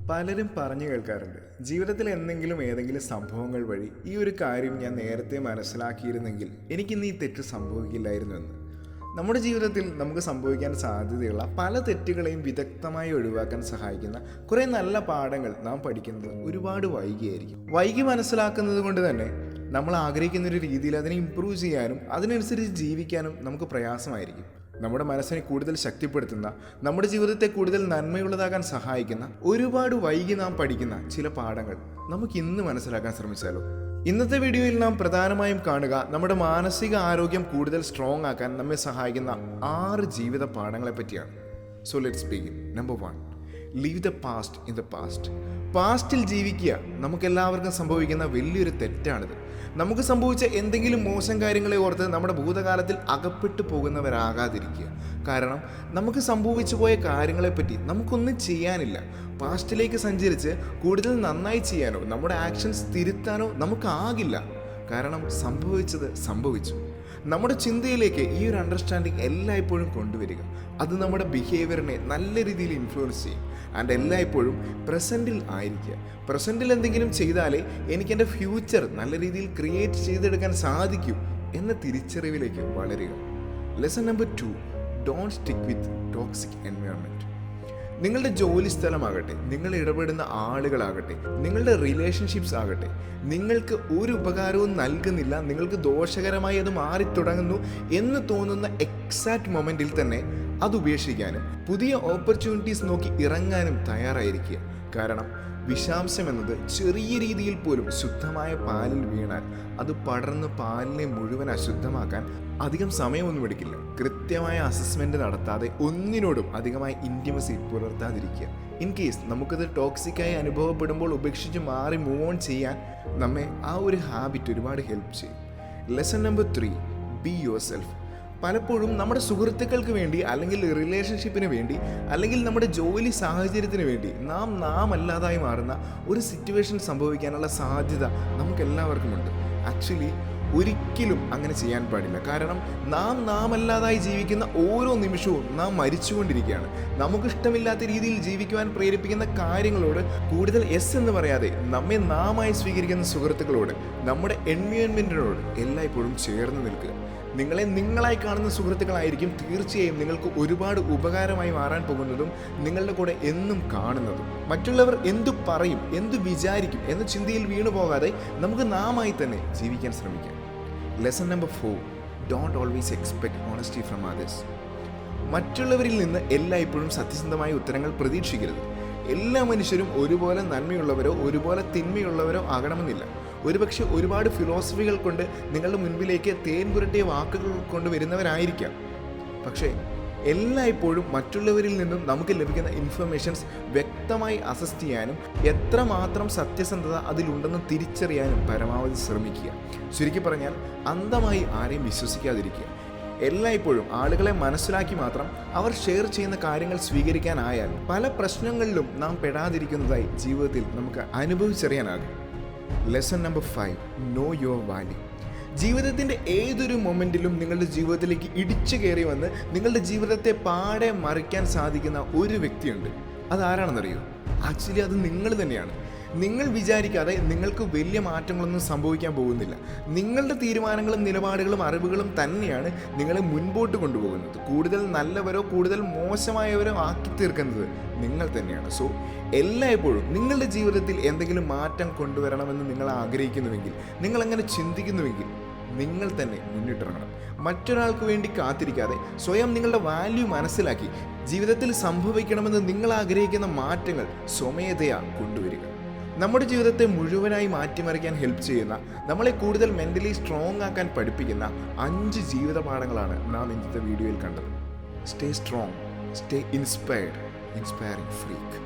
പലരും പറഞ്ഞു കേൾക്കാറുണ്ട്, ജീവിതത്തിൽ ഏതെങ്കിലും സംഭവങ്ങൾ വഴി ഈ ഒരു കാര്യം ഞാൻ നേരത്തെ മനസ്സിലാക്കിയിരുന്നെങ്കിൽ എനിക്കിന്ന് ഈ തെറ്റ് സംഭവിക്കില്ലായിരുന്നു എന്ന്. നമ്മുടെ ജീവിതത്തിൽ നമുക്ക് സംഭവിക്കാൻ സാധ്യതയുള്ള പല തെറ്റുകളെയും വിദഗ്ധമായി ഒഴിവാക്കാൻ സഹായിക്കുന്ന കുറേ നല്ല പാഠങ്ങൾ നാം പഠിക്കുന്നത് ഒരുപാട് വൈകിയായിരിക്കും. വൈകി മനസ്സിലാക്കുന്നത് കൊണ്ട് തന്നെ നമ്മൾ ആഗ്രഹിക്കുന്ന ഒരു രീതിയിൽ അതിനെ ഇമ്പ്രൂവ് ചെയ്യാനും അതിനനുസരിച്ച് ജീവിക്കാനും നമുക്ക് പ്രയാസമായിരിക്കും. നമ്മുടെ മനസ്സിനെ കൂടുതൽ ശക്തിപ്പെടുത്തുന്ന, നമ്മുടെ ജീവിതത്തെ കൂടുതൽ നന്മയുള്ളതാകാൻ സഹായിക്കുന്ന ഒരുപാട് വൈകി നാം പഠിക്കുന്ന ചില പാഠങ്ങൾ നമുക്ക് ഇന്ന് മനസ്സിലാക്കാൻ ശ്രമിച്ചാലോ? ഇന്നത്തെ വീഡിയോയിൽ നാം പ്രധാനമായും കാണുക നമ്മുടെ മാനസിക ആരോഗ്യം കൂടുതൽ സ്ട്രോങ് ആക്കാൻ നമ്മെ സഹായിക്കുന്ന 6 ജീവിത പാഠങ്ങളെ പറ്റിയാണ്. So let's begin. Number 1, leave the past in the past. പാസ്റ്റിൽ ജീവിക്കുക നമുക്കെല്ലാവർക്കും സംഭവിക്കുന്ന വലിയൊരു തെറ്റാണിത്. നമുക്ക് സംഭവിച്ച എന്തെങ്കിലും മോശം കാര്യങ്ങളെ ഓർത്ത് നമ്മുടെ ഭൂതകാലത്തിൽ അകപ്പെട്ടു പോകുന്നവരാകാതിരിക്കുക. കാരണം നമുക്ക് സംഭവിച്ചു പോയ കാര്യങ്ങളെപ്പറ്റി നമുക്കൊന്നും ചെയ്യാനില്ല. പാസ്റ്റിലേക്ക് സഞ്ചരിച്ച് കൂടുതൽ നന്നായി ചെയ്യാനോ നമ്മുടെ ആക്ഷൻസ് തിരുത്താനോ നമുക്കാകില്ല. കാരണം സംഭവിച്ചത് സംഭവിച്ചു. നമ്മുടെ ചിന്തയിലേക്ക് ഈ ഒരു അണ്ടർസ്റ്റാൻഡിങ് എല്ലായ്പ്പോഴും കൊണ്ടുവരിക. അത് നമ്മുടെ ബിഹേവിയറിനെ നല്ല രീതിയിൽ ഇൻഫ്ലുവൻസ് ചെയ്യും. ആൻഡ് എല്ലായ്പ്പോഴും പ്രസൻറ്റിൽ ആയിരിക്കുക. പ്രസൻറ്റിൽ എന്തെങ്കിലും ചെയ്താലേ എനിക്കെൻ്റെ ഫ്യൂച്ചർ നല്ല രീതിയിൽ ക്രിയേറ്റ് ചെയ്തെടുക്കാൻ സാധിക്കൂ എന്ന തിരിച്ചറിവിലേക്ക് വളരുക. Lesson number 2, don't stick with toxic environment. നിങ്ങളുടെ ജോലി സ്ഥലമാകട്ടെ, നിങ്ങൾ ഇടപെടുന്ന ആളുകളാകട്ടെ, നിങ്ങളുടെ റിലേഷൻഷിപ്സ് ആകട്ടെ, നിങ്ങൾക്ക് ഒരു ഉപകാരവും നൽകുന്നില്ല, നിങ്ങൾക്ക് ദോഷകരമായി അത് മാറിത്തുടങ്ങുന്നു എന്ന് തോന്നുന്ന എക്സാക്റ്റ് മൊമെൻറ്റിൽ തന്നെ അത് ഉപേക്ഷിക്കാനും പുതിയ ഓപ്പർച്യൂണിറ്റീസ് നോക്കി ഇറങ്ങാനും തയ്യാറായിരിക്കുക. കാരണം വിഷാംശം എന്നത് ചെറിയ രീതിയിൽ പോലും ശുദ്ധമായ പാലിൽ വീണാൽ അത് പടർന്ന് പാലിനെ മുഴുവൻ അശുദ്ധമാക്കാൻ അധികം സമയമൊന്നും എടുക്കില്ല. കൃത്യമായ അസസ്മെന്റ് നടത്താതെ ഒന്നിനോടും അധികമായി ഇൻറ്റിമസി പുലർത്താതിരിക്കുക. ഇൻ കേസ് നമുക്കത് ടോക്സിക്കായി അനുഭവപ്പെടുമ്പോൾ ഉപേക്ഷിച്ച് മാറി മൂവ് ഓൺ ചെയ്യാൻ നമ്മെ ആ ഒരു ഹാബിറ്റ് ഒരുപാട് ഹെൽപ്പ് ചെയ്യും. Lesson number 3, be your self. പലപ്പോഴും നമ്മുടെ സുഹൃത്തുക്കൾക്ക് വേണ്ടി, അല്ലെങ്കിൽ റിലേഷൻഷിപ്പിന് വേണ്ടി, അല്ലെങ്കിൽ നമ്മുടെ ജോലി സാഹചര്യത്തിന് വേണ്ടി നാം അല്ലാതായി മാറുന്ന ഒരു സിറ്റുവേഷൻ സംഭവിക്കാനുള്ള സാധ്യത നമുക്കെല്ലാവർക്കുമുണ്ട്. ആക്ച്വലി ഒരിക്കലും അങ്ങനെ ചെയ്യാൻ പാടില്ല. കാരണം നാം അല്ലാതായി ജീവിക്കുന്ന ഓരോ നിമിഷവും നാം മരിച്ചുകൊണ്ടിരിക്കുകയാണ്. നമുക്കിഷ്ടമില്ലാത്ത രീതിയിൽ ജീവിക്കുവാൻ പ്രേരിപ്പിക്കുന്ന കാര്യങ്ങളോട് കൂടുതൽ യെസ് എന്ന് പറയാതെ നമ്മെ നാമായി സ്വീകരിക്കുന്ന സുഹൃത്തുക്കളോട്, നമ്മുടെ എൻവയോൺമെൻറ്റിനോട് എല്ലായ്പ്പോഴും ചേർന്ന് നിൽക്കുക. നിങ്ങളെ നിങ്ങളായി കാണുന്ന സുഹൃത്തുക്കളായിരിക്കും തീർച്ചയായും നിങ്ങൾക്ക് ഒരുപാട് ഉപകാരമായി മാറാൻ പോകുന്നതും നിങ്ങളുടെ കൂടെ എന്നും കാണുന്നതും. മറ്റുള്ളവർ എന്തു പറയും, എന്തു വിചാരിക്കും എന്ന ചിന്തയിൽ വീണു പോകാതെ നമുക്ക് നാമായി തന്നെ ജീവിക്കാൻ ശ്രമിക്കാം. Lesson number 4, don't always expect honesty from others. മറ്റുള്ളവരിൽ നിന്ന് എല്ലായ്പ്പോഴും സത്യസന്ധമായ ഉത്തരങ്ങൾ പ്രതീക്ഷിക്കരുത്. എല്ലാ മനുഷ്യരും ഒരുപോലെ നന്മയുള്ളവരോ ഒരുപോലെ തിന്മയുള്ളവരോ ആകണമെന്നില്ല. ഒരുപക്ഷെ ഒരുപാട് ഫിലോസഫികൾ കൊണ്ട് നിങ്ങളുടെ മുൻപിലേക്ക് തേൻ പുരട്ടിയ വാക്കുകൾ കൊണ്ട് വരുന്നവരായിരിക്കാം. പക്ഷേ എല്ലായ്പ്പോഴും മറ്റുള്ളവരിൽ നിന്നും നമുക്ക് ലഭിക്കുന്ന ഇൻഫർമേഷൻസ് വ്യക്തമായി അസസ് ചെയ്യാനും എത്രമാത്രം സത്യസന്ധത അതിലുണ്ടെന്ന് തിരിച്ചറിയാനും പരമാവധി ശ്രമിക്കുക. ചുരുക്കി പറഞ്ഞാൽ അന്ധമായി ആരെയും വിശ്വസിക്കാതിരിക്കുക. എല്ലായ്പ്പോഴും ആളുകളെ മനസ്സിലാക്കി മാത്രം അവർ ഷെയർ ചെയ്യുന്ന കാര്യങ്ങൾ സ്വീകരിക്കാനായാൽ പല പ്രശ്നങ്ങളിലും നാം പെടാതിരിക്കുന്നതായി ജീവിതത്തിൽ നമുക്ക് അനുഭവിച്ചറിയാനാകും. Lesson number 5, know your value. ജീവിതത്തിൻ്റെ ഏതൊരു മൊമെൻറ്റിലും നിങ്ങളുടെ ജീവിതത്തിലേക്ക് ഇടിച്ചു കയറി വന്ന് നിങ്ങളുടെ ജീവിതത്തെ പാടെ മറിക്കാൻ സാധിക്കുന്ന ഒരു വ്യക്തിയുണ്ട്. അതാരാണെന്നറിയോ? ആക്ച്വലി അത് നിങ്ങൾ തന്നെയാണ്. നിങ്ങൾ വിചാരിക്കാതെ നിങ്ങൾക്ക് വലിയ മാറ്റങ്ങളൊന്നും സംഭവിക്കാൻ പോകുന്നില്ല. നിങ്ങളുടെ തീരുമാനങ്ങളും നിലപാടുകളും അറിവുകളും തന്നെയാണ് നിങ്ങളെ മുൻപോട്ട് കൊണ്ടുപോകുന്നത്. കൂടുതൽ നല്ലവരോ കൂടുതൽ മോശമായവരോ ആക്കി തീർക്കുന്നത് നിങ്ങൾ തന്നെയാണ്. സോ എല്ലായ്പ്പോഴും നിങ്ങളുടെ ജീവിതത്തിൽ എന്തെങ്കിലും മാറ്റം കൊണ്ടുവരണമെന്ന് നിങ്ങൾ ആഗ്രഹിക്കുന്നുവെങ്കിൽ, നിങ്ങൾ അങ്ങനെ ചിന്തിക്കുന്നുവെങ്കിൽ നിങ്ങൾ തന്നെ മുന്നിട്ടിറങ്ങണം. മറ്റൊരാൾക്ക് വേണ്ടി കാത്തിരിക്കാതെ സ്വയം നിങ്ങളുടെ വാല്യൂ മനസ്സിലാക്കി ജീവിതത്തിൽ സംഭവിക്കണമെന്ന് നിങ്ങൾ ആഗ്രഹിക്കുന്ന മാറ്റങ്ങൾ സ്വമേധയാ കൊണ്ടുവരിക. നമ്മുടെ ജീവിതത്തെ മുഴുവനായി മാറ്റിമറിക്കാൻ ഹെൽപ്പ് ചെയ്യുന്ന, നമ്മളെ കൂടുതൽ മെൻ്റലി സ്ട്രോങ് ആക്കാൻ പഠിപ്പിക്കുന്ന 5 ജീവിത പാഠങ്ങളാണ് നാം ഇന്നത്തെ വീഡിയോയിൽ കണ്ടത്. Stay strong, stay inspired, inspiring freak.